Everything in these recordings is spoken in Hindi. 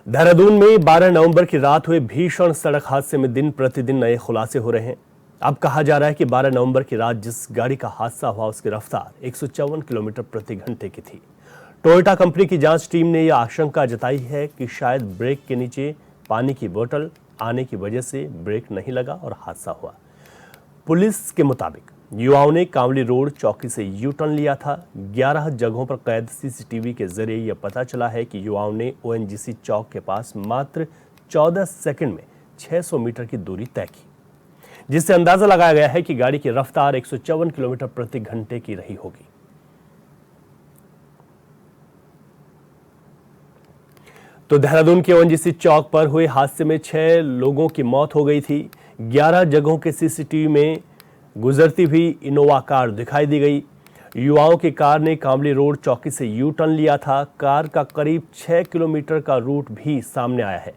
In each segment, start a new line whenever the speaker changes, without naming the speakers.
देहरादून में 12 नवंबर की रात हुए भीषण सड़क हादसे में दिन प्रतिदिन नए खुलासे हो रहे हैं। अब कहा जा रहा है कि 12 नवंबर की रात जिस गाड़ी का हादसा हुआ उसकी रफ्तार 154 किलोमीटर प्रति घंटे की थी। टोयोटा कंपनी की जांच टीम ने यह आशंका जताई है कि शायद ब्रेक के नीचे पानी की बोतल आने की वजह से ब्रेक नहीं लगा और हादसा हुआ। पुलिस के मुताबिक युवाओं ने कांवली रोड चौकी से यू टर्न लिया था। 11 जगहों पर कैद सीसीटीवी के जरिए यह पता चला है कि युवाओं ने ओएनजीसी चौक के पास मात्र 14 सेकंड में 600 मीटर की दूरी तय की, जिससे अंदाजा लगाया गया है कि गाड़ी की रफ्तार 154 किलोमीटर प्रति घंटे की रही होगी। तो देहरादून के ओएनजीसी चौक पर हुए हादसे में 6 लोगों की मौत हो गई थी। 11 जगहों के सीसीटीवी में गुजरती हुई इनोवा कार दिखाई दी गई। युवाओं की कार ने कांवली रोड चौकी से यू टर्न लिया था। कार का करीब 6 किलोमीटर का रूट भी सामने आया है।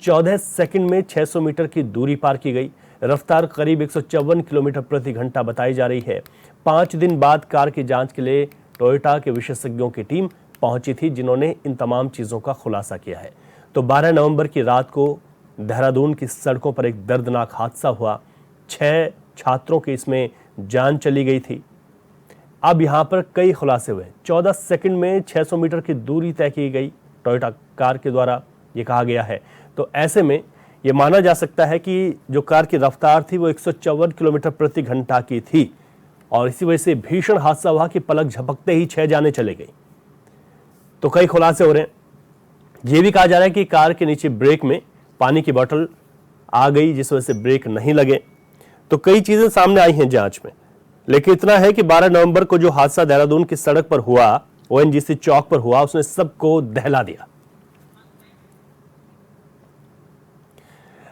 14 सेकंड में 600 मीटर की दूरी पार की गई। रफ्तार करीब 154 किलोमीटर प्रति घंटा बताई जा रही है। 5 दिन बाद कार की जांच के लिए टोयोटा के विशेषज्ञों की टीम पहुंची थी, जिन्होंने इन तमाम चीजों का खुलासा किया है। तो 12 नवंबर की रात को देहरादून की सड़कों पर एक दर्दनाक हादसा हुआ। 6 छात्रों की इसमें जान चली गई थी। अब यहां पर कई खुलासे हुए। 14 सेकंड में 600 मीटर की दूरी तय की गई टोयोटा कार के द्वारा, यह कहा गया है। तो ऐसे में यह माना जा सकता है कि जो कार की रफ्तार थी वो 154 किलोमीटर प्रति घंटा की थी और इसी वजह से भीषण हादसा हुआ कि पलक झपकते ही 6 जाने चले गई। तो कई खुलासे हो रहे हैं। यह भी कहा जा रहा है कि कार के नीचे ब्रेक में पानी की बोतल आ गई, जिस वजह से ब्रेक नहीं लगे। तो कई चीजें सामने आई हैं जांच में, लेकिन इतना है कि 12 नवंबर को जो हादसा देहरादून की सड़क पर हुआ, ओएनजीसी चौक पर हुआ, उसने सबको दहला दिया।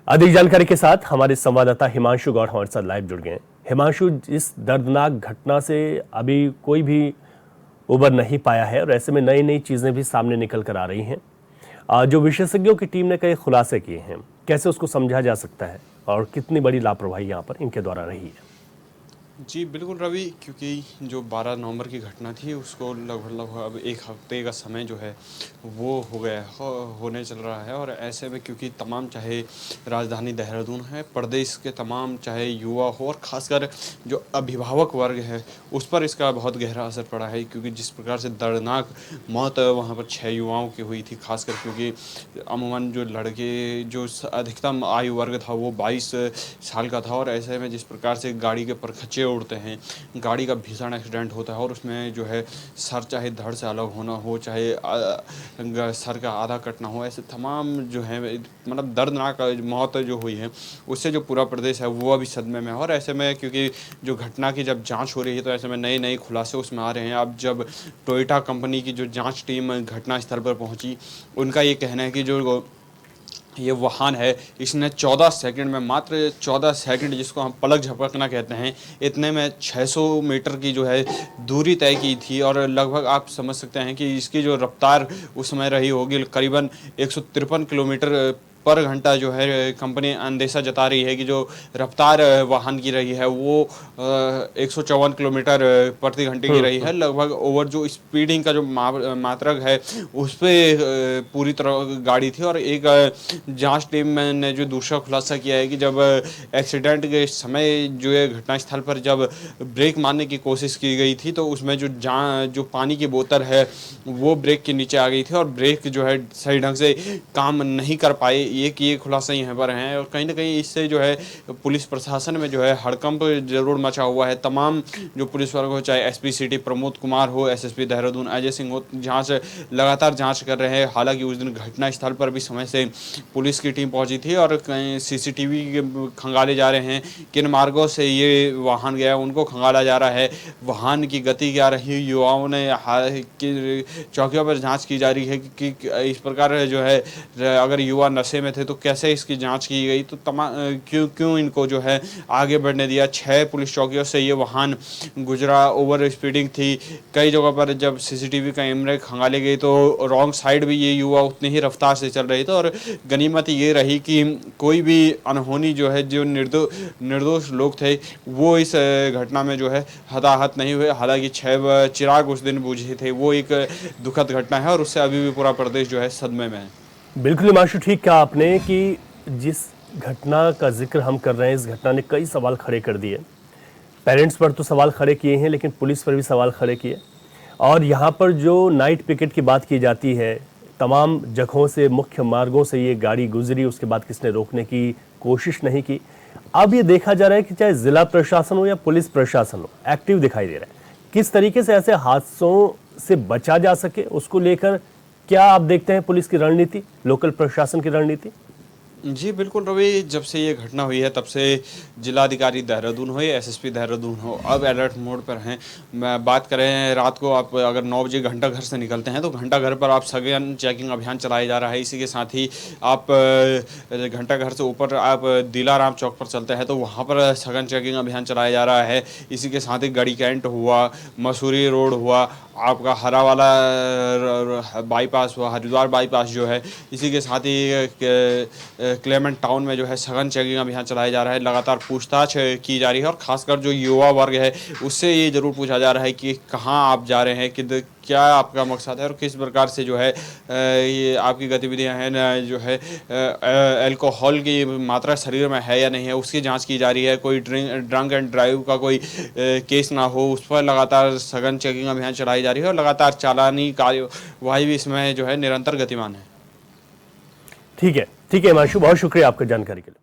अधिक जानकारी के साथ हमारे संवाददाता हिमांशु गौड़ हमारे साथ लाइव जुड़ गए हैं। हिमांशु, इस दर्दनाक घटना से अभी कोई भी उबर नहीं पाया है और ऐसे में नई नई चीजें भी सामने निकल कर आ रही हैं। जो विशेषज्ञों की टीम ने कई खुलासे किए हैं, कैसे उसको समझा जा सकता है और कितनी बड़ी लापरवाही यहाँ पर इनके द्वारा रही है?
जी बिल्कुल रवि, क्योंकि जो 12 नवंबर की घटना थी उसको लगभग अब एक हफ्ते का समय जो है वो हो गया होने चल रहा है। और ऐसे में क्योंकि तमाम, चाहे राजधानी देहरादून है, प्रदेश के तमाम, चाहे युवा हो और ख़ासकर जो अभिभावक वर्ग है, उस पर इसका बहुत गहरा असर पड़ा है। क्योंकि जिस प्रकार से दर्दनाक मौत वहाँ पर 6 युवाओं की हुई थी, खासकर क्योंकि अमूमन जो लड़के, जो अधिकतम आयु वर्ग था वो 22 साल का था। और ऐसे में जिस प्रकार से गाड़ी के परखच्चे उड़ते हैं, गाड़ी का भीषण एक्सीडेंट होता है और उसमें जो है सर चाहे धड़ से अलग होना हो, चाहे सर का आधा कटना हो, ऐसे तमाम जो है मतलब दर्दनाक मौत जो हुई है, उससे जो पूरा प्रदेश है वो अभी सदमे में है। और ऐसे में क्योंकि जो घटना की जब जांच हो रही है तो ऐसे में नए नए खुलासे उसमें आ रहे हैं। अब जब टोयोटा कंपनी की जो जांच टीम घटनास्थल पर पहुंची, उनका ये कहना है कि जो ये वाहन है, इसने 14 सेकंड में, मात्र 14 सेकंड, जिसको हम पलक झपकना कहते हैं, इतने में 600 मीटर की जो है दूरी तय की थी। और लगभग आप समझ सकते हैं कि इसकी जो रफ्तार उस समय रही होगी करीबन 153 किलोमीटर पर घंटा जो है कंपनी अंदेशा जता रही है कि जो रफ्तार वाहन की रही है वो 154 किलोमीटर प्रति घंटे की रही है। लगभग ओवर जो स्पीडिंग का जो मात्रक है उस पर पूरी तरह गाड़ी थी। और एक जांच टीम ने जो दूसरा खुलासा किया है कि जब एक्सीडेंट के समय जो है घटनास्थल पर जब ब्रेक मारने की कोशिश की गई थी तो उसमें जो पानी की बोतल है वो ब्रेक के नीचे आ गई थी और ब्रेक जो है सही ढंग से काम नहीं कर पाए। ये खुलासा यहाँ पर हैं। और कहीं ना कहीं इससे जो है पुलिस प्रशासन में जो है हड़कंप जरूर मचा हुआ है। तमाम जो पुलिस वर्ग हो, चाहे एसपी सिटी प्रमोद कुमार हो, एसएसपी देहरादून अजय सिंह हो, लगातार जांच कर रहे हैं। हालांकि उस दिन घटनास्थल पर भी समय से पुलिस की टीम पहुंची थी और कहीं सीसीटीवी खंगाले जा रहे हैं, किन मार्गों से ये वाहन गया उनको खंगाला जा रहा है, वाहन की गति क्या रही। युवाओं ने चौकियों पर जाँच की जा रही है कि इस प्रकार जो है अगर युवा नशे में थे तो कैसे इसकी जांच की गई, तो क्यों इनको जो है आगे बढ़ने दिया। 6 पुलिस चौकियों से ये वाहन गुजरा, ओवर स्पीडिंग थी। कई जगह पर जब सीसीटीवी कैमरे खंगाले गए तो रॉन्ग साइड भी ये युवा उतनी ही रफ्तार से चल रहे थे। और गनीमत ये रही कि कोई भी अनहोनी जो है, जो निर्दोष लोग थे वो इस घटना में जो है हताहत नहीं हुए। हालांकि 6 चिराग उस दिन बुझे थे, वो एक दुखद घटना है और उससे अभी भी पूरा प्रदेश जो है सदमे में है।
बिल्कुल हिमांशु, ठीक कहा आपने कि जिस घटना का जिक्र हम कर रहे हैं, इस घटना ने कई सवाल खड़े कर दिए। पेरेंट्स पर तो सवाल खड़े किए हैं, लेकिन पुलिस पर भी सवाल खड़े किए। और यहाँ पर जो नाइट पिकेट की बात की जाती है, तमाम जगहों से, मुख्य मार्गों से ये गाड़ी गुजरी, उसके बाद किसने रोकने की कोशिश नहीं की। अब ये देखा जा रहा है कि चाहे जिला प्रशासन हो या पुलिस प्रशासन हो, एक्टिव दिखाई दे रहा है। किस तरीके से ऐसे हादसों से बचा जा सके, उसको लेकर क्या आप देखते हैं पुलिस की रणनीति, लोकल प्रशासन की रणनीति?
जी बिल्कुल रवि, जब से ये घटना हुई है तब से जिलाधिकारी देहरादून हो या एसएसपी देहरादून हो, अब अलर्ट मोड पर हैं। मैं बात करें रात को, आप अगर 9 बजे घंटा घर से निकलते हैं तो घंटा घर पर आप सघन चेकिंग अभियान चलाया जा रहा है। इसी के साथ ही आप घंटा घर से ऊपर आप दिलाराम चौक पर चलते हैं तो वहाँ पर सघन चेकिंग अभियान चलाया जा रहा है। इसी के साथ ही गढ़ी कैंट हुआ, मसूरी रोड हुआ, आपका हरा वाला बाईपास हुआ, हरिद्वार बाईपास जो है, इसी के साथ ही क्लेमेंट टाउन में जो है सघन चेकिंग अभियान चलाया जा रहा है। लगातार पूछताछ की जा रही है और खासकर जो युवा वर्ग है उससे ये जरूर पूछा जा रहा है कि कहाँ आप जा रहे हैं, कि क्या आपका मकसद है और किस प्रकार से जो है ये आपकी गतिविधियां हैं जो है अल्कोहल की मात्रा शरीर में है या नहीं है, उसकी जांच की जा रही है। कोई ड्रंक एंड ड्राइव का कोई केस ना हो, उस पर लगातार सघन चेकिंग अभियान चलाई जा रही है और लगातार चालानी कार्यवाही भी इसमें जो है निरंतर गतिमान है।
ठीक है हिमांशु, बहुत शुक्रिया आपका जानकारी के लिए।